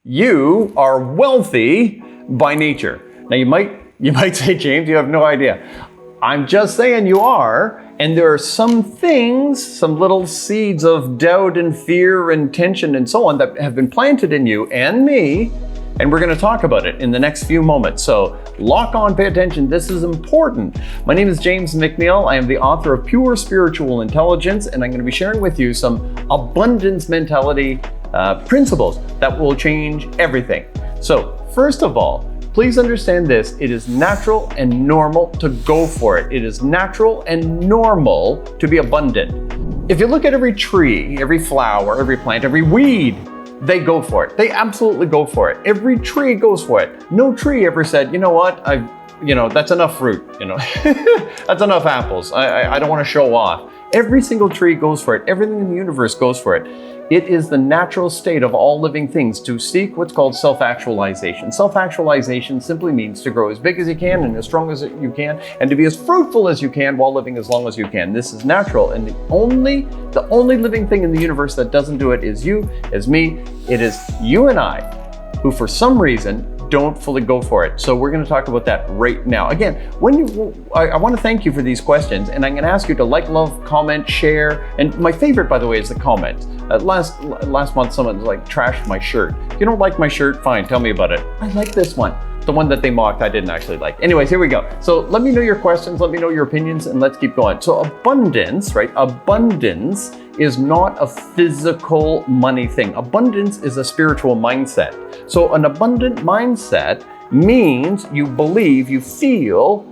You are wealthy by nature. Now you might say, James, you have no idea. I'm just saying you are, and there are some things, some little seeds of doubt and fear and tension and so on that have been planted in you and me, and we're going to talk about it in the next few moments. So lock on, pay attention, this is important. My name is James MacNeil. I am the author of Pure Spiritual Intelligence, and I'm going to be sharing with you some abundance mentality principles that will change everything. So first of all, please understand this. It is natural and normal to go for it. It is natural and normal to be abundant. If you look at every tree, every flower, every plant, every weed, they go for it. They absolutely go for it. Every tree goes for it. No tree ever said, you know what, that's enough fruit, that's enough apples. I don't want to show off. Every single tree goes for it. Everything in the universe goes for it. It is the natural state of all living things to seek what's called self-actualization. Self-actualization simply means to grow as big as you can and as strong as you can, and to be as fruitful as you can while living as long as you can. This is natural, and the only living thing in the universe that doesn't do it is you, is me. It is you and I who, for some reason, don't fully go for it. So we're going to talk about that right now. Again, I want to thank you for these questions, and I'm going to ask you to like, love, comment, share, and my favorite, by the way, is the comment. Last month, someone trashed my shirt. If you don't like my shirt, fine, tell me about it. I like this one. The one that they mocked, I didn't actually like. Anyways, here we go. So let me know your questions, let me know your opinions, and let's keep going. So abundance, right? Abundance is not a physical money thing. Abundance is a spiritual mindset. So an abundant mindset means you believe, you feel,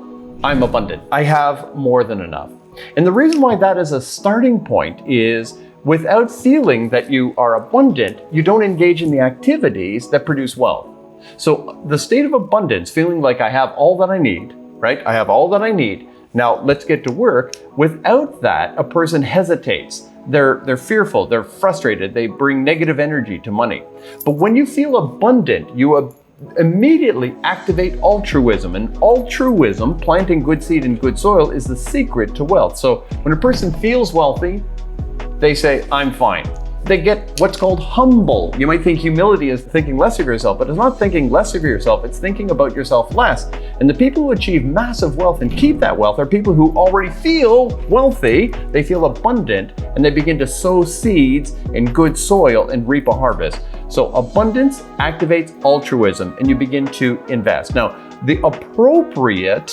I'm abundant. I have more than enough. And the reason why that is a starting point is without feeling that you are abundant, you don't engage in the activities that produce wealth. So the state of abundance, feeling like I have all that I need, right? I have all that I need. Now let's get to work. Without that, a person hesitates. They're fearful, they're frustrated, they bring negative energy to money. But when you feel abundant, you immediately activate altruism. And altruism, planting good seed in good soil, is the secret to wealth. So when a person feels wealthy, they say, I'm fine. They get what's called humble. You might think humility is thinking less of yourself, but it's not thinking less of yourself, it's thinking about yourself less. And the people who achieve massive wealth and keep that wealth are people who already feel wealthy, they feel abundant, and they begin to sow seeds in good soil and reap a harvest. So abundance activates altruism, and you begin to invest. Now, the appropriate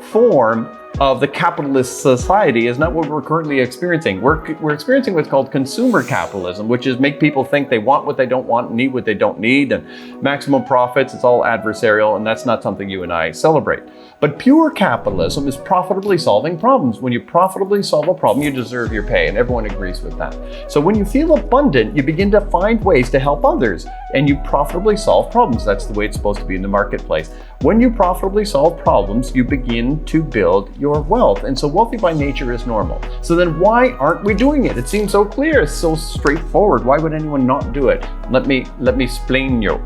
form of the capitalist society is not what we're currently experiencing. We're experiencing what's called consumer capitalism, which is make people think they want what they don't want, need what they don't need, and maximum profits. It's all adversarial, and that's not something you and I celebrate. But pure capitalism is profitably solving problems. When you profitably solve a problem, you deserve your pay, and everyone agrees with that. So when you feel abundant, you begin to find ways to help others, and you profitably solve problems. That's the way it's supposed to be in the marketplace. When you profitably solve problems, you begin to build your wealth. And so wealthy by nature is normal. So then why aren't we doing it? It seems so clear, it's so straightforward. Why would anyone not do it? Let me explain you.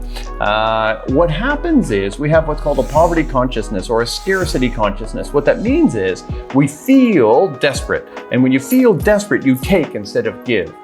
What happens is we have what's called a poverty consciousness or a scarcity consciousness. What that means is we feel desperate. And when you feel desperate, you take instead of give.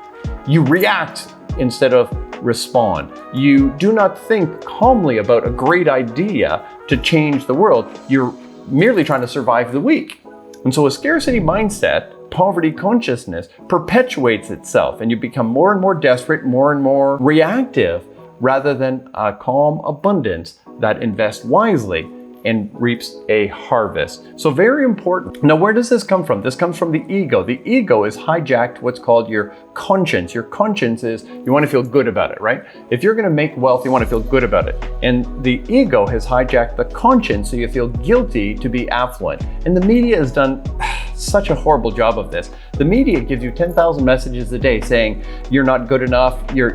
You react instead of respond. You do not think calmly about a great idea to change the world. You're merely trying to survive the week. And so a scarcity mindset, poverty consciousness, perpetuates itself, and you become more and more desperate, more and more reactive, rather than a calm abundance that invests wisely and reaps a harvest. So very important. Now, where does this come from? This comes from the ego. The ego is hijacked what's called your conscience. Your conscience is, you want to feel good about it, right? If you're going to make wealth, you want to feel good about it. And the ego has hijacked the conscience, so you feel guilty to be affluent. And the media has done such a horrible job of this. The media gives you 10,000 messages a day saying you're not good enough, you're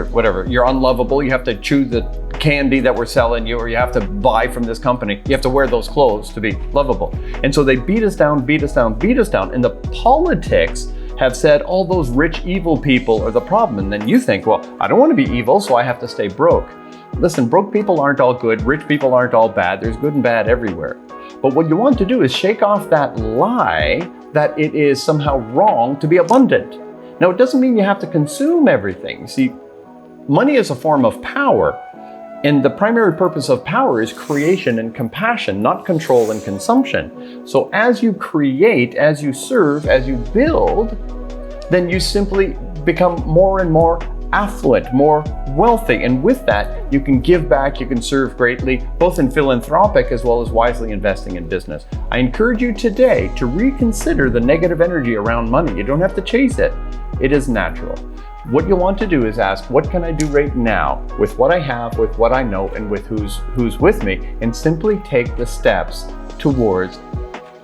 whatever, you're unlovable, you have to chew the candy that we're selling you, or you have to buy from this company, you have to wear those clothes to be lovable. And so they beat us down, and the politics have said all those rich, evil people are the problem. And then you think, well, I don't want to be evil, so I have to stay broke. Listen, broke people aren't all good, rich people aren't all bad, there's good and bad everywhere. But what you want to do is shake off that lie that it is somehow wrong to be abundant. Now, it doesn't mean you have to consume everything. See, money is a form of power. And the primary purpose of power is creation and compassion, not control and consumption. So as you create, as you serve, as you build, then you simply become more and more affluent, more wealthy. And with that, you can give back, you can serve greatly, both in philanthropic as well as wisely investing in business. I encourage you today to reconsider the negative energy around money. You don't have to chase it. It is natural. What you want to do is ask, what can I do right now with what I have, with what I know, and with who's with me, and simply take the steps towards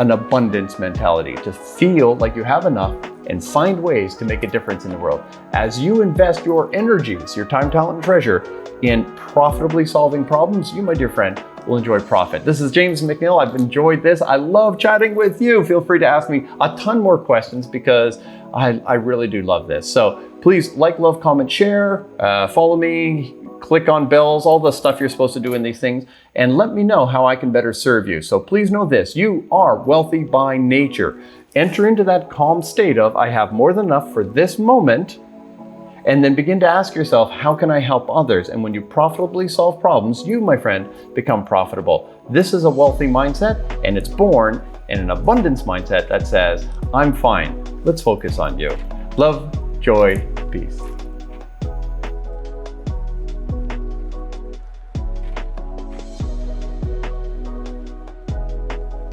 an abundance mentality, to feel like you have enough and find ways to make a difference in the world. As you invest your energies, your time, talent, and treasure in profitably solving problems, you, my dear friend, will enjoy profit. This is James MacNeil. I've enjoyed this. I love chatting with you. Feel free to ask me a ton more questions because I really do love this. So please like, love, comment, share, follow me, click on bells, all the stuff you're supposed to do in these things, and let me know how I can better serve you. So please know this, you are wealthy by nature. Enter into that calm state of, I have more than enough for this moment, and then begin to ask yourself, how can I help others? And when you profitably solve problems, you, my friend, become profitable. This is a wealthy mindset, and it's born in an abundance mindset that says, I'm fine. Let's focus on you. Love, joy, peace.